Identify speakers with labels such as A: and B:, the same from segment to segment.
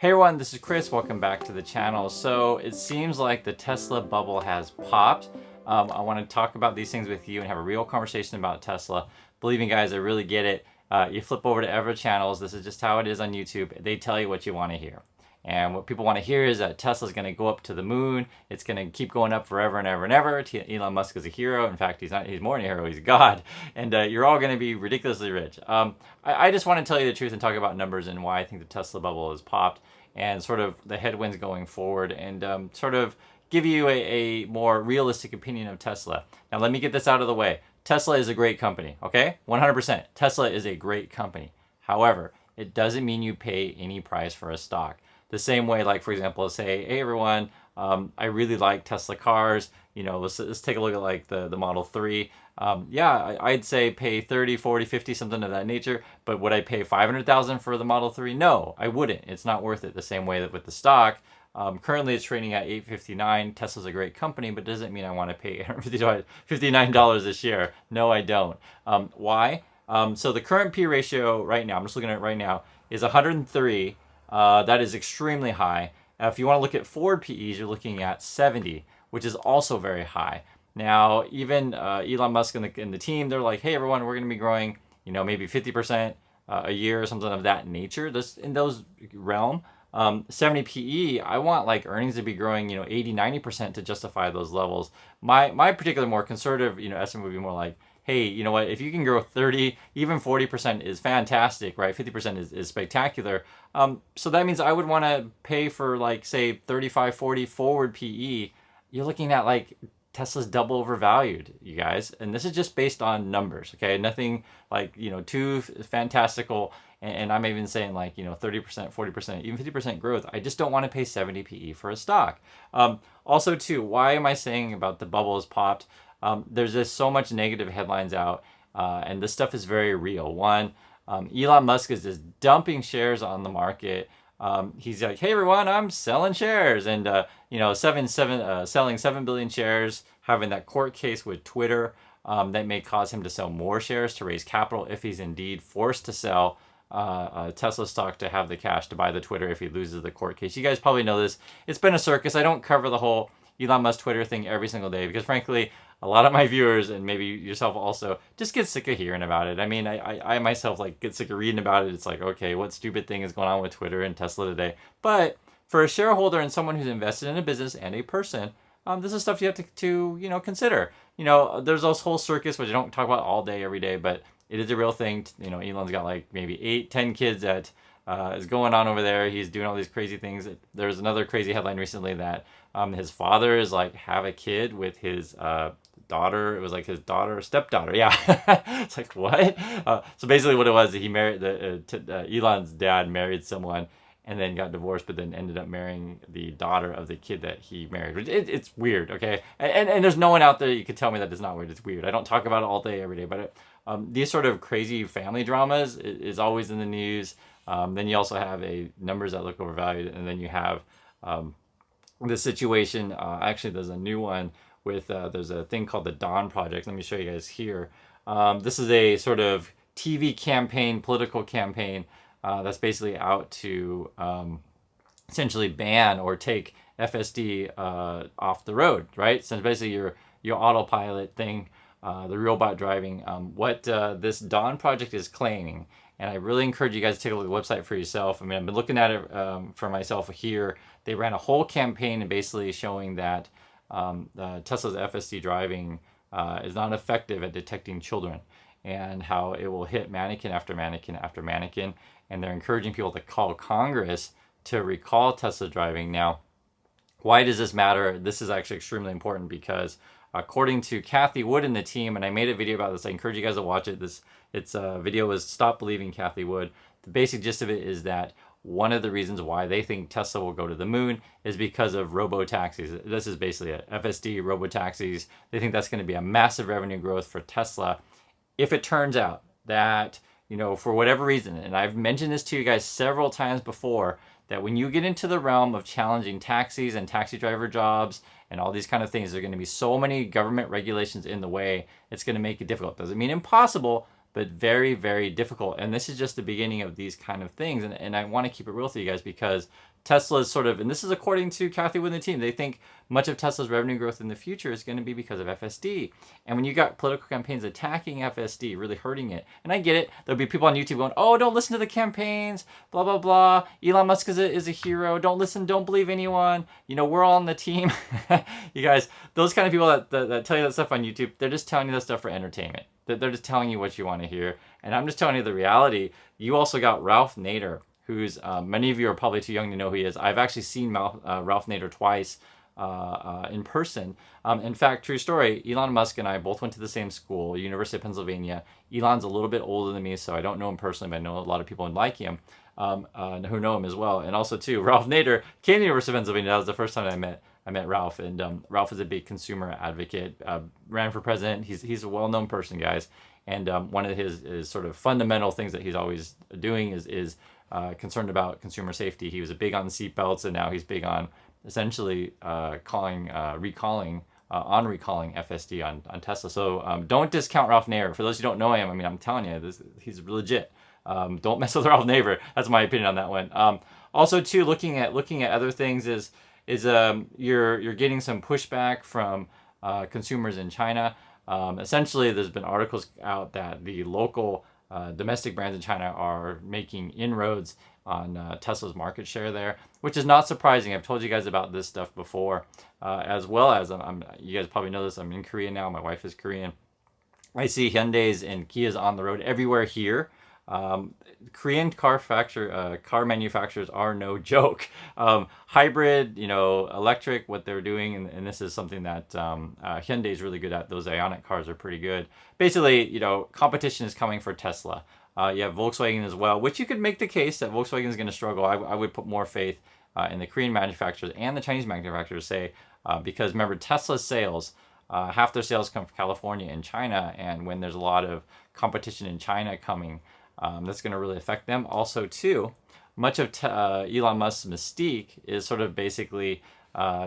A: Hey everyone, this is Chris. Welcome back to the channel. So it seems like the Tesla bubble has popped. I want to talk about these things with you and have a real conversation about Tesla. Believe me guys, I really get it. You flip over to Ever channels. This is just how it is on YouTube. They tell you what you want to hear. And what people want to hear is that Tesla's going to go up to the moon. It's going to keep going up forever and ever and ever. Elon Musk is a hero. In fact, he's more than a hero. He's God. And you're all going to be ridiculously rich. I just want to tell you the truth and talk about numbers and why I think the Tesla bubble has popped and sort of the headwinds going forward and sort of give you a more realistic opinion of Tesla. Now, let me get this out of the way. Tesla is a great company, okay? 100%. Tesla is a great company. However, it doesn't mean you pay any price for a stock. The same way, like, for example, say, hey, everyone, I really like Tesla cars. You know, let's take a look at, like, the Model 3. Yeah, I'd say pay 30, 40, 50, something of that nature. But would I pay $500,000 for the Model 3? No, I wouldn't. It's not worth it the same way that with the stock. Currently, it's trading at $8.59. Tesla's a great company, but doesn't mean I want to pay $59 a share. No, I don't. Why? So the current P ratio right now, I'm just looking at it right now, is 103. That is extremely high. If you want to look at forward PEs, you're looking at 70, which is also very high. Now, even Elon Musk and the team, they're like, hey, everyone, we're going to be growing, you know, maybe 50% a year or something of that nature. This in those realm. 70 PE, I want like earnings to be growing, you know, 80, 90% to justify those levels. My particular more conservative, you know, estimate would be more like, hey, you know what, if you can grow 30, even 40% is fantastic, right? 50% is spectacular. So that means I would want to pay for like, say, 35, 40 forward PE. You're looking at like Tesla's double overvalued, you guys. And this is just based on numbers, okay? Nothing like, you know, too fantastical. And I'm even saying like, you know, 30%, 40%, even 50% growth. I just don't want to pay 70 PE for a stock. Also, too, why am I saying about the bubble has popped? There's just so much negative headlines out, and this stuff is very real. One, Elon Musk is just dumping shares on the market. He's like, hey, everyone, I'm selling shares. And, you know, selling 7 billion shares, having that court case with Twitter that may cause him to sell more shares to raise capital if he's indeed forced to sell Tesla stock to have the cash to buy the Twitter if he loses the court case. You guys probably know this. It's been a circus. I don't cover the whole Elon Musk Twitter thing every single day because, frankly, a lot of my viewers, and maybe yourself also, just get sick of hearing about it. I mean, I myself like get sick of reading about it. It's like, okay, what stupid thing is going on with Twitter and Tesla today? But for a shareholder and someone who's invested in a business and a person, this is stuff you have to you know, consider. You know, there's this whole circus, which I don't talk about all day, every day, but it is a real thing. You know, Elon's got like maybe 8, 10 kids that is going on over there. He's doing all these crazy things. There's another crazy headline recently that his father is like have a kid with his daughter. It was like his stepdaughter. Yeah. It's like, what? So basically what it was, he married Elon's dad married someone and then got divorced, but then ended up marrying the daughter of the kid that he married. It's weird, okay? And there's no one out there you could tell me that it's not weird. It's weird. I don't talk about it all day, every day, but these sort of crazy family dramas is always in the news. Then you also have numbers that look overvalued, and then you have the situation. Actually, there's a new one with there's a thing called the Dawn Project. Let me show you guys here. This is a sort of TV campaign, political campaign that's basically out to essentially ban or take FSD off the road, right? So basically your autopilot thing, the robot driving. What this Dawn Project is claiming, and I really encourage you guys to take a look at the website for yourself. I mean, I've been looking at it for myself here. They ran a whole campaign and basically showing that Tesla's FSD driving is not effective at detecting children and how it will hit mannequin after mannequin after mannequin. And they're encouraging people to call Congress to recall Tesla driving. Now, why does this matter? This is actually extremely important because according to Kathy Wood and the team, and I made a video about this, I encourage you guys to watch it. Its video was Stop Believing Kathy Wood. The basic gist of it is that one of the reasons why they think Tesla will go to the moon is because of robo-taxis. This is basically it. FSD, robo-taxis. They think that's going to be a massive revenue growth for Tesla. If it turns out that, you know, for whatever reason, and I've mentioned this to you guys several times before, that when you get into the realm of challenging taxis and taxi driver jobs and all these kind of things, there are going to be so many government regulations in the way, it's going to make it difficult. Doesn't mean impossible, but very, very difficult. And this is just the beginning of these kind of things. And I want to keep it real with you guys because Tesla is sort of, and this is according to Kathy Wood and the team, they think much of Tesla's revenue growth in the future is going to be because of FSD. And when you got political campaigns attacking FSD, really hurting it, and I get it, there'll be people on YouTube going, oh, don't listen to the campaigns, blah, blah, blah. Elon Musk is a hero. Don't listen, don't believe anyone. You know, we're all on the team. You guys, those kind of people that tell you that stuff on YouTube, they're just telling you that stuff for entertainment. They're just telling you what you want to hear. And I'm just telling you the reality. You also got Ralph Nader, who's, many of you are probably too young to know who he is. I've actually seen Ralph Nader twice in person. In fact, true story, Elon Musk and I both went to the same school, University of Pennsylvania. Elon's a little bit older than me, so I don't know him personally, but I know a lot of people who like him, who know him as well. And also, too, Ralph Nader came to the University of Pennsylvania. That was the first time I met Ralph, and Ralph is a big consumer advocate, ran for president. He's a well-known person, guys. And one of his sort of fundamental things that he's always doing is concerned about consumer safety. He was big on seatbelts, and now he's big on essentially recalling FSD on Tesla. So don't discount Ralph Nader. For those who don't know him, I mean, I'm telling you, he's legit. Don't mess with Ralph Nader. That's my opinion on that one. Also, too, looking at other things is you're getting some pushback from consumers in China. Essentially, there's been articles out that the local domestic brands in China are making inroads on Tesla's market share there, which is not surprising. I've told you guys about this stuff before, as well as you guys probably know this. I'm in Korea now. My wife is Korean. I see Hyundais and Kias on the road everywhere here. Korean car manufacturers are no joke. Hybrid, electric, what they're doing, and this is something that Hyundai is really good at. Those Ioniq cars are pretty good. Basically, competition is coming for Tesla. You have Volkswagen as well, which you could make the case that Volkswagen is going to struggle. I would put more faith in the Korean manufacturers and the Chinese manufacturers, because remember, Tesla's sales, half their sales come from California and China, and when there's a lot of competition in China coming, that's going to really affect them. Also, too, much of Elon Musk's mystique is sort of basically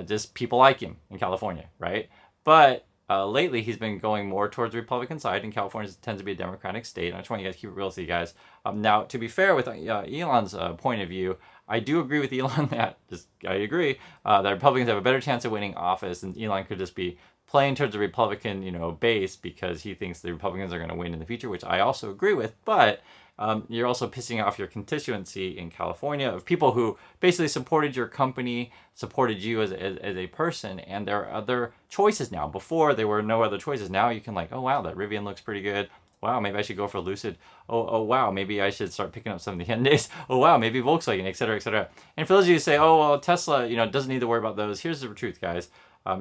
A: just people like him in California, right? But lately, he's been going more towards the Republican side, and California tends to be a Democratic state. And I just want you guys to keep it real with you guys. Now, to be fair with Elon's point of view, I do agree with Elon that Republicans have a better chance of winning office, and Elon could just be playing towards the Republican, base because he thinks the Republicans are going to win in the future, which I also agree with. But you're also pissing off your constituency in California of people who basically supported your company, supported you as a person, and there are other choices now. Before, there were no other choices. Now you can oh, wow, that Rivian looks pretty good. Wow, maybe I should go for Lucid. Oh, wow, maybe I should start picking up some of the Hyundais. Oh, wow, maybe Volkswagen, et cetera, et cetera. And for those of you who say, oh, well, Tesla, doesn't need to worry about those. Here's the truth, guys.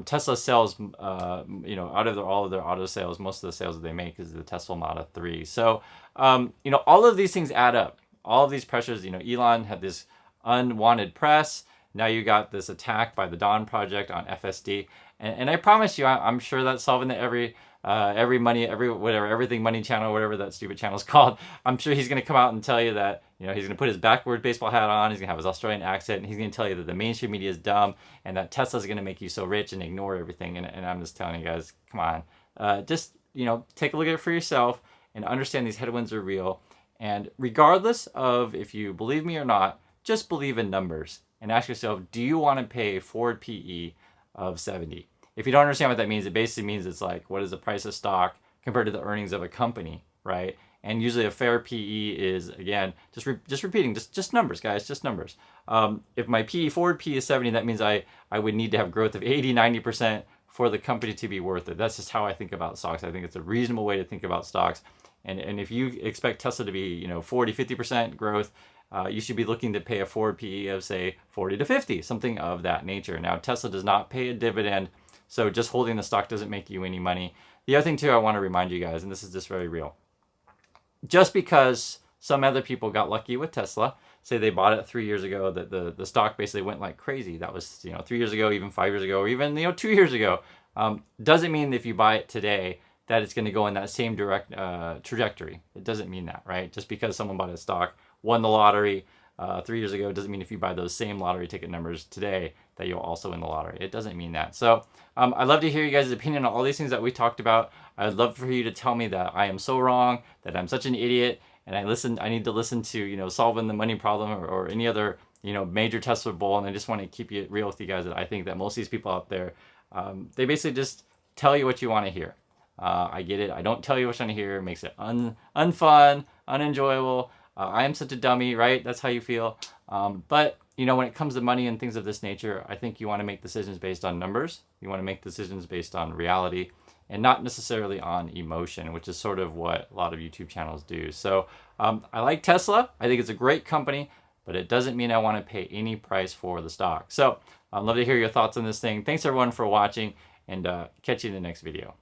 A: Tesla sells, out of all of their auto sales, most of the sales that they make is the Tesla Model 3. So, all of these things add up. All of these pressures, Elon had this unwanted press. Now you got this attack by the Dawn Project on FSD. And I promise you, I'm sure that's solving everything money channel, whatever that stupid channel is called. I'm sure he's going to come out and tell you that, he's going to put his backward baseball hat on. He's going to have his Australian accent, and he's going to tell you that the mainstream media is dumb and that Tesla's going to make you so rich and ignore everything. And I'm just telling you guys, come on, just, take a look at it for yourself and understand these headwinds are real. And regardless of if you believe me or not, just believe in numbers and ask yourself, do you want to pay forward PE of 70? If you don't understand what that means, it basically means it's like, what is the price of stock compared to the earnings of a company, right? And usually a fair PE is, again, just repeating, just numbers, guys, just numbers. If my forward PE is 70, that means I would need to have growth of 80, 90% for the company to be worth it. That's just how I think about stocks. I think it's a reasonable way to think about stocks. And if you expect Tesla to be, 40, 50% growth, you should be looking to pay a forward PE of, say, 40 to 50, something of that nature. Now, Tesla does not pay a dividend, so just holding the stock doesn't make you any money. The other thing, too, I want to remind you guys, and this is just very real. Just because some other people got lucky with Tesla, say they bought it 3 years ago, that the stock basically went like crazy. That was 3 years ago, even 5 years ago, or even 2 years ago. Doesn't mean that if you buy it today that it's going to go in that same direct trajectory. It doesn't mean that, right? Just because someone bought a stock, won the lottery 3 years ago, doesn't mean if you buy those same lottery ticket numbers today that you'll also win the lottery. It doesn't mean that. So I'd love to hear you guys' opinion on all these things that we talked about. I'd love for you to tell me that I am so wrong, that I'm such an idiot, and I need to listen to, solving the money problem or any other, major Tesla bull, and I just want to keep it real with you guys that I think that most of these people out there, they basically just tell you what you want to hear. I get it. I don't tell you what you want to hear. It makes it unfun, unenjoyable. I am such a dummy, right? That's how you feel. But when it comes to money and things of this nature, I think you want to make decisions based on numbers. You want to make decisions based on reality and not necessarily on emotion, which is sort of what a lot of YouTube channels do. So I like Tesla. I think it's a great company, but it doesn't mean I want to pay any price for the stock. So I'd love to hear your thoughts on this thing. Thanks everyone for watching, and catch you in the next video.